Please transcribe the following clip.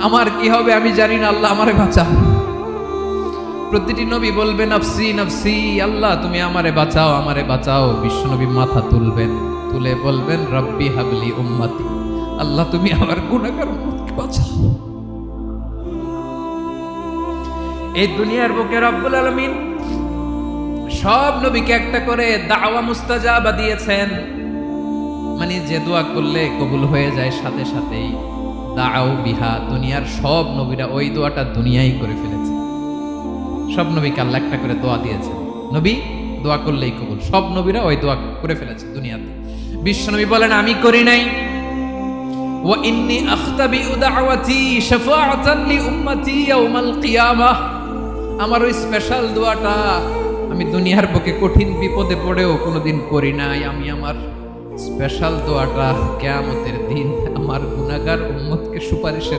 আমার কি হবে আমি জানি না, আল্লাহ আমারে বাঁচাও। প্রতিটি নবী বলবেন নফসি নফসি, আল্লাহ তুমি আমারে বাঁচাও, আমারে বাঁচাও। বিশ্বনবী মাথা তুলবেন, তুলে বলবেন রব্বি হাবলি উম্মতি, আল্লাহ তুমি আমার গুনাহগার উম্মতকে বাঁচাও। এই দুনিয়ার বুকে রব্বুল আলামিন সব নবীকে একটা করে দাওয়া মুস্তাজাবা দিয়েছেন, মানে যে দোয়া করলে কবুল হয়ে যায় সাথে সাথেই। দাও বিহা, দুনিয়ার সব নবীরা ওই দোয়াটা দুনিয়ায় করে ফেলেছে। সব নবীকে আল্লাহ একটা করে দোয়া দিয়েছে, নবী দোয়া করলেই কবুল। সব নবীরা ওই দোয়া করে ফেলেছে দুনিয়াতে। বিশ্বনবী বলেন আমি করি নাই। ওয়া ইন্নী আখতাবিউ দাওয়াতি শাফাআতান লি উম্মতি ইয়াউমাল কিয়ামাহ, আমার ওই স্পেশাল দোয়াটা আমি দুনিয়ার বুকে কঠিন বিপদে পড়েও কোনোদিন করি নাই। আমি আমার স্পেশাল দোয়াটা কিয়ামতের দিন আমার গুনাহগার উম্মতকে সুপারিশের